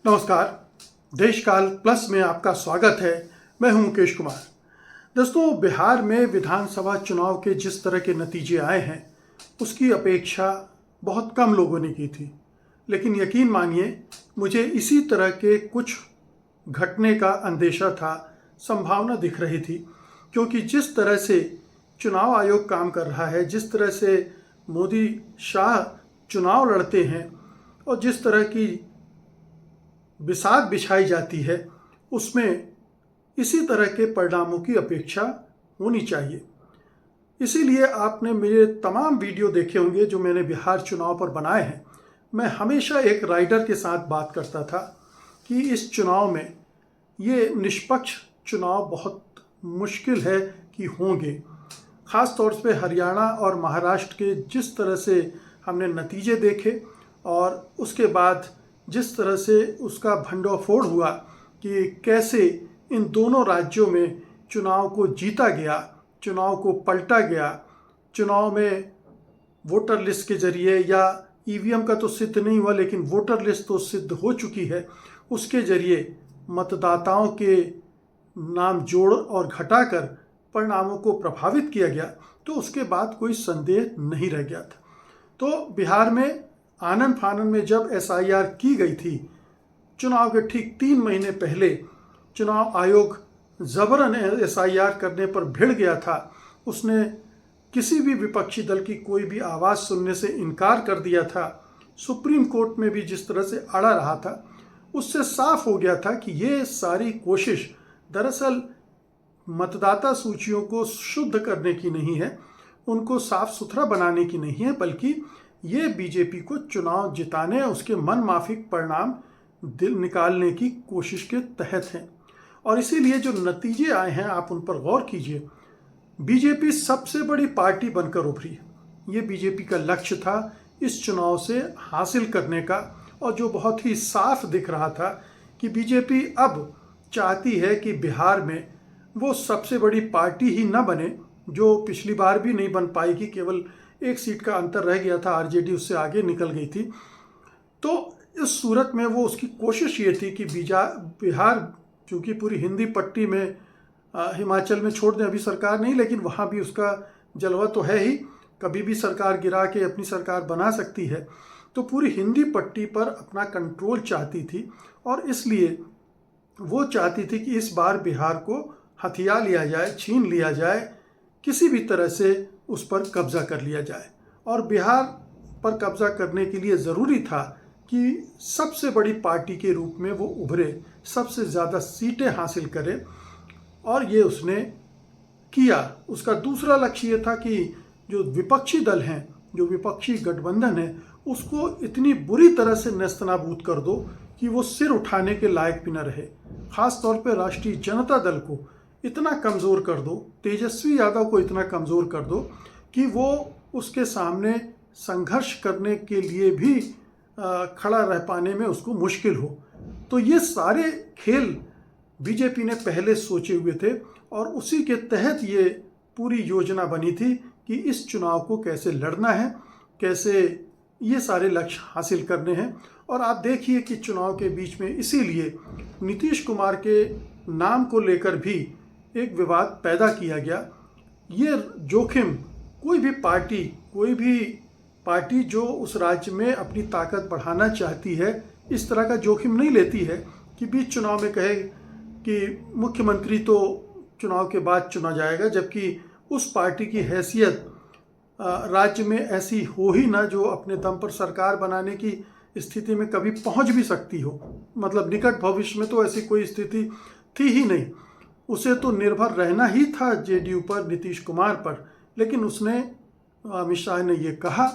नमस्कार। देशकाल प्लस में आपका स्वागत है। मैं हूं मुकेश कुमार। दोस्तों, बिहार में विधानसभा चुनाव के जिस तरह के नतीजे आए हैं उसकी अपेक्षा बहुत कम लोगों ने की थी, लेकिन यकीन मानिए मुझे इसी तरह के कुछ घटने का अंदेशा था, संभावना दिख रही थी। क्योंकि जिस तरह से चुनाव आयोग काम कर रहा है, जिस तरह से मोदी शाह चुनाव लड़ते हैं और जिस तरह की बिसात बिछाई जाती है, उसमें इसी तरह के परिणामों की अपेक्षा होनी चाहिए। इसीलिए आपने मेरे तमाम वीडियो देखे होंगे जो मैंने बिहार चुनाव पर बनाए हैं। मैं हमेशा एक राइडर के साथ बात करता था कि इस चुनाव में ये निष्पक्ष चुनाव बहुत मुश्किल है कि होंगे। ख़ास तौर पे हरियाणा और महाराष्ट्र के जिस तरह से हमने नतीजे देखे और उसके बाद जिस तरह से उसका भंडोफोड़ हुआ कि कैसे इन दोनों राज्यों में चुनाव को जीता गया, चुनाव को पलटा गया, चुनाव में वोटर लिस्ट के जरिए या ईवीएम का तो सिद्ध नहीं हुआ लेकिन वोटर लिस्ट तो सिद्ध हो चुकी है, उसके जरिए मतदाताओं के नाम जोड़ और घटाकर परिणामों को प्रभावित किया गया, तो उसके बाद कोई संदेह नहीं रह गया था। तो बिहार में आनन फानन में जब एसआईआर की गई थी, चुनाव के ठीक 3 महीने पहले चुनाव आयोग जबरन एसआईआर करने पर भिड़ गया था। उसने किसी भी विपक्षी दल की कोई भी आवाज़ सुनने से इनकार कर दिया था। सुप्रीम कोर्ट में भी जिस तरह से अड़ा रहा था, उससे साफ हो गया था कि ये सारी कोशिश दरअसल मतदाता सूचियों को शुद्ध करने की नहीं है, उनको साफ सुथरा बनाने की नहीं है, बल्कि ये बीजेपी को चुनाव जिताने, उसके मन माफिक परिणाम निकालने की कोशिश के तहत हैं। और इसीलिए जो नतीजे आए हैं आप उन पर गौर कीजिए। बीजेपी सबसे बड़ी पार्टी बनकर उभरी। ये बीजेपी का लक्ष्य था इस चुनाव से हासिल करने का, और जो बहुत ही साफ दिख रहा था कि बीजेपी अब चाहती है कि बिहार में वो सबसे बड़ी पार्टी ही न बने, जो पिछली बार भी नहीं बन पाई कि केवल 1 सीट का अंतर रह गया था, आरजेडी उससे आगे निकल गई थी। तो इस सूरत में वो उसकी कोशिश ये थी कि बिहार, चूँकि पूरी हिंदी पट्टी में हिमाचल में छोड़ दें, अभी सरकार नहीं, लेकिन वहाँ भी उसका जलवा तो है ही, कभी भी सरकार गिरा के अपनी सरकार बना सकती है। तो पूरी हिंदी पट्टी पर अपना कंट्रोल चाहती थी, और इसलिए वो चाहती थी कि इस बार बिहार को हथिया लिया जाए, छीन लिया जाए, किसी भी तरह से उस पर कब्जा कर लिया जाए। और बिहार पर कब्जा करने के लिए ज़रूरी था कि सबसे बड़ी पार्टी के रूप में वो उभरे, सबसे ज़्यादा सीटें हासिल करे, और ये उसने किया। उसका दूसरा लक्ष्य ये था कि जो विपक्षी दल हैं, जो विपक्षी गठबंधन है, उसको इतनी बुरी तरह से नेस्तनाबूद कर दो कि वो सिर उठाने के लायक भी न रहे। ख़ास तौर पर राष्ट्रीय जनता दल को इतना कमज़ोर कर दो, तेजस्वी यादव को इतना कमज़ोर कर दो कि वो उसके सामने संघर्ष करने के लिए भी खड़ा रह पाने में उसको मुश्किल हो। तो ये सारे खेल बीजेपी ने पहले सोचे हुए थे, और उसी के तहत ये पूरी योजना बनी थी कि इस चुनाव को कैसे लड़ना है, कैसे ये सारे लक्ष्य हासिल करने हैं। और आप देखिए कि चुनाव के बीच में इसीलिए नीतीश कुमार के नाम को लेकर भी एक विवाद पैदा किया गया। ये जोखिम कोई भी पार्टी जो उस राज्य में अपनी ताकत बढ़ाना चाहती है, इस तरह का जोखिम नहीं लेती है कि बीच चुनाव में कहे कि मुख्यमंत्री तो चुनाव के बाद चुना जाएगा, जबकि उस पार्टी की हैसियत राज्य में ऐसी हो ही ना जो अपने दम पर सरकार बनाने की स्थिति में कभी पहुंच भी सकती हो। मतलब निकट भविष्य में तो ऐसी कोई स्थिति थी ही नहीं। उसे तो निर्भर रहना ही था जेडीयू पर, नीतीश कुमार पर, लेकिन उसने, अमित शाह ने ये कहा,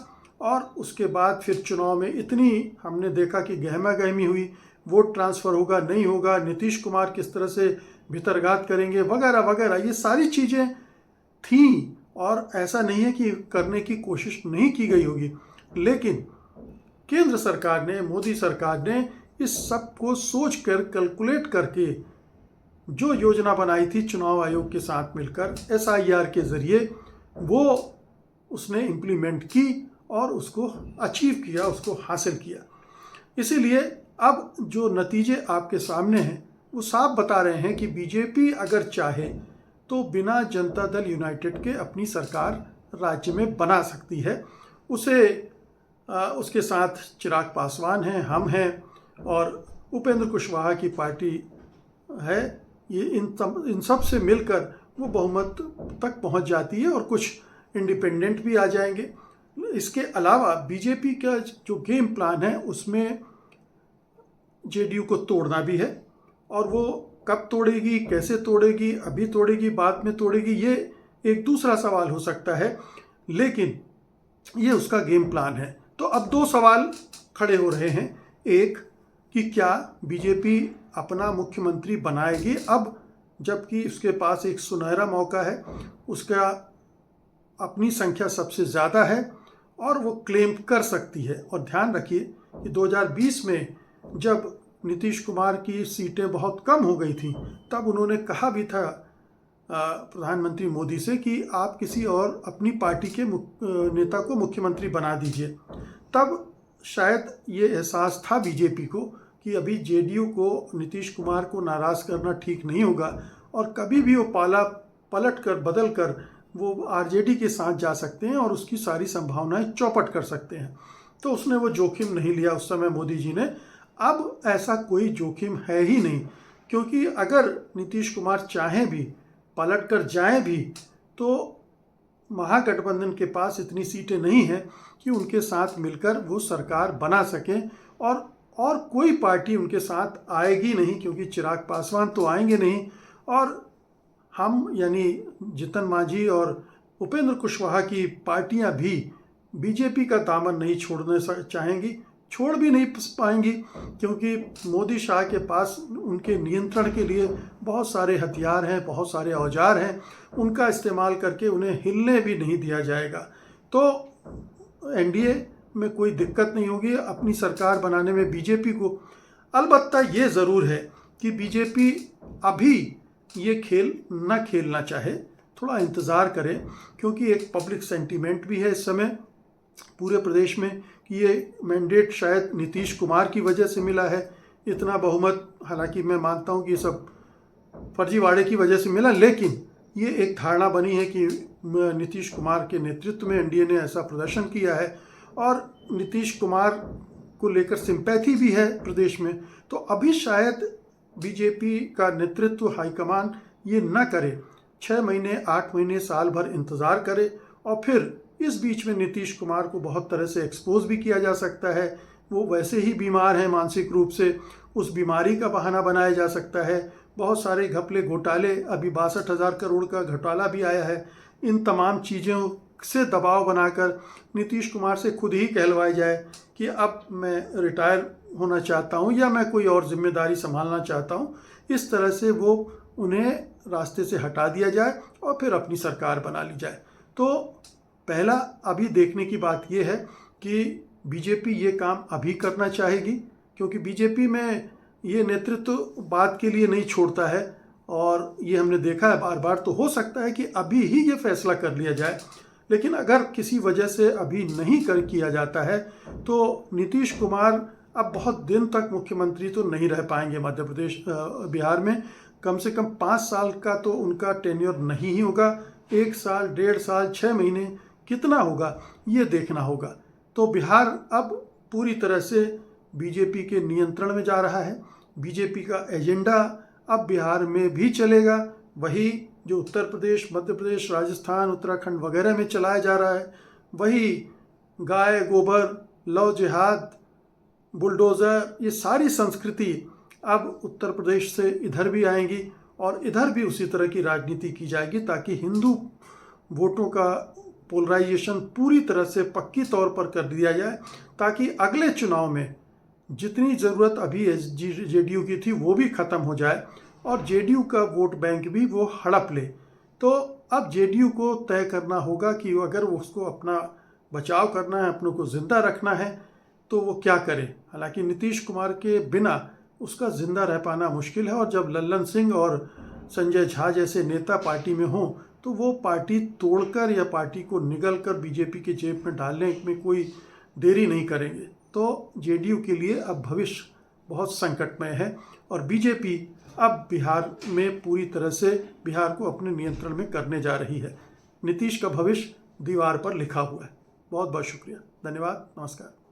और उसके बाद फिर चुनाव में इतनी हमने देखा कि गहमा गहमी हुई, वोट ट्रांसफ़र होगा नहीं होगा, नीतीश कुमार किस तरह से भितरघात करेंगे, वगैरह वगैरह, ये सारी चीज़ें थीं। और ऐसा नहीं है कि करने की कोशिश नहीं की गई होगी, लेकिन केंद्र सरकार ने, मोदी सरकार ने इस सब को सोच कर, कैलकुलेट करके जो योजना बनाई थी चुनाव आयोग के साथ मिलकर एसआईआर के ज़रिए, वो उसने इम्प्लीमेंट की और उसको अचीव किया, उसको हासिल किया। इसीलिए अब जो नतीजे आपके सामने हैं वो साफ बता रहे हैं कि बीजेपी अगर चाहे तो बिना जनता दल यूनाइटेड के अपनी सरकार राज्य में बना सकती है। उसके साथ चिराग पासवान हैं, हम हैं और उपेंद्र कुशवाहा की पार्टी है। ये इन सब से मिलकर वो बहुमत तक पहुंच जाती है और कुछ इंडिपेंडेंट भी आ जाएंगे। इसके अलावा बीजेपी का जो गेम प्लान है उसमें जेडीयू को तोड़ना भी है, और वो कब तोड़ेगी, कैसे तोड़ेगी, अभी तोड़ेगी, बाद में तोड़ेगी, ये एक दूसरा सवाल हो सकता है, लेकिन ये उसका गेम प्लान है। तो अब दो सवाल खड़े हो रहे हैं। एक कि क्या बीजेपी अपना मुख्यमंत्री बनाएगी अब, जबकि उसके पास एक सुनहरा मौका है, उसका अपनी संख्या सबसे ज़्यादा है और वो क्लेम कर सकती है। और ध्यान रखिए कि 2020 में जब नीतीश कुमार की सीटें बहुत कम हो गई थी तब उन्होंने कहा भी था प्रधानमंत्री मोदी से कि आप किसी और अपनी पार्टी के नेता को मुख्यमंत्री बना दीजिए। तब शायद ये एहसास था बीजेपी को कि अभी जेडीयू को नीतीश कुमार को नाराज़ करना ठीक नहीं होगा और कभी भी वो पलट कर बदल कर वो आरजेडी के साथ जा सकते हैं और उसकी सारी संभावनाएं चौपट कर सकते हैं। तो उसने वो जोखिम नहीं लिया उस समय मोदी जी ने। अब ऐसा कोई जोखिम है ही नहीं, क्योंकि अगर नीतीश कुमार चाहें भी, पलट कर जाएं भी, तो महागठबंधन के पास इतनी सीटें नहीं हैं कि उनके साथ मिलकर वो सरकार बना सकें, और कोई पार्टी उनके साथ आएगी नहीं, क्योंकि चिराग पासवान तो आएंगे नहीं, और हम यानी जीतन मांझी और उपेंद्र कुशवाहा की पार्टियां भी बीजेपी का दामन नहीं छोड़ने चाहेंगी, छोड़ भी नहीं पाएंगी, क्योंकि मोदी शाह के पास उनके नियंत्रण के लिए बहुत सारे हथियार हैं, बहुत सारे औजार हैं, उनका इस्तेमाल करके उन्हें हिलने भी नहीं दिया जाएगा। तो एनडीए में कोई दिक्कत नहीं होगी अपनी सरकार बनाने में बीजेपी को। अलबत्ता ये ज़रूर है कि बीजेपी अभी ये खेल न खेलना चाहे, थोड़ा इंतज़ार करे, क्योंकि एक पब्लिक सेंटीमेंट भी है इस समय पूरे प्रदेश में कि ये मैंडेट शायद नीतीश कुमार की वजह से मिला है, इतना बहुमत। हालांकि मैं मानता हूँ कि ये सब फर्जीवाड़े की वजह से मिला, लेकिन ये एक धारणा बनी है कि नीतीश कुमार के नेतृत्व में एनडीए ने ऐसा प्रदर्शन किया है और नीतीश कुमार को लेकर सिंपैथी भी है प्रदेश में। तो अभी शायद बीजेपी का नेतृत्व, हाईकमान ये न करे, 6 महीने, 8 महीने, साल भर इंतज़ार करे, और फिर इस बीच में नीतीश कुमार को बहुत तरह से एक्सपोज भी किया जा सकता है। वो वैसे ही बीमार हैं मानसिक रूप से, उस बीमारी का बहाना बनाया जा सकता है। बहुत सारे घपले घोटाले, अभी 62,000 करोड़ का घोटाला भी आया है। इन तमाम चीज़ों से दबाव बनाकर नीतीश कुमार से खुद ही कहलवाया जाए कि अब मैं रिटायर होना चाहता हूँ या मैं कोई और जिम्मेदारी संभालना चाहता हूँ, इस तरह से वो उन्हें रास्ते से हटा दिया जाए और फिर अपनी सरकार बना ली जाए। तो पहला अभी देखने की बात यह है कि बीजेपी ये काम अभी करना चाहेगी, क्योंकि बीजेपी में ये नेतृत्व बात के लिए नहीं छोड़ता है, और ये हमने देखा है बार बार। तो हो सकता है कि अभी ही ये फैसला कर लिया जाए, लेकिन अगर किसी वजह से अभी नहीं किया जाता है तो नीतीश कुमार अब बहुत दिन तक मुख्यमंत्री तो नहीं रह पाएंगे मध्य प्रदेश, बिहार में। कम से कम 5 साल का तो उनका टेन्योर नहीं ही होगा। 1 साल, 1.5 साल, 6 महीने कितना होगा ये देखना होगा। तो बिहार अब पूरी तरह से बीजेपी के नियंत्रण में जा रहा है। बीजेपी का एजेंडा अब बिहार में भी चलेगा, वही जो उत्तर प्रदेश, मध्य प्रदेश, राजस्थान, उत्तराखंड वगैरह में चलाया जा रहा है। वही गाय गोबर, लव जिहाद, बुलडोज़र, ये सारी संस्कृति अब उत्तर प्रदेश से इधर भी आएंगी और इधर भी उसी तरह की राजनीति की जाएगी, ताकि हिंदू वोटों का पोलराइजेशन पूरी तरह से पक्की तौर पर कर दिया जाए, ताकि अगले चुनाव में जितनी ज़रूरत अभी जेडीयू की थी वो भी ख़त्म हो जाए और जेडीयू का वोट बैंक भी वो हड़प ले। तो अब जेडीयू को तय करना होगा कि अगर उसको अपना बचाव करना है, अपनों को ज़िंदा रखना है, तो वो क्या करे। हालांकि नीतीश कुमार के बिना उसका ज़िंदा रह पाना मुश्किल है, और जब लल्लन सिंह और संजय झा जैसे नेता पार्टी में हों तो वो पार्टी तोड़कर या पार्टी को निगल कर बीजेपी के जेब में डालने में कोई देरी नहीं करेंगे। तो जेडीयू के लिए अब भविष्य बहुत संकटमय है और बीजेपी अब बिहार में पूरी तरह से बिहार को अपने नियंत्रण में करने जा रही है। नीतीश का भविष्य दीवार पर लिखा हुआ है। बहुत बहुत शुक्रिया, धन्यवाद, नमस्कार।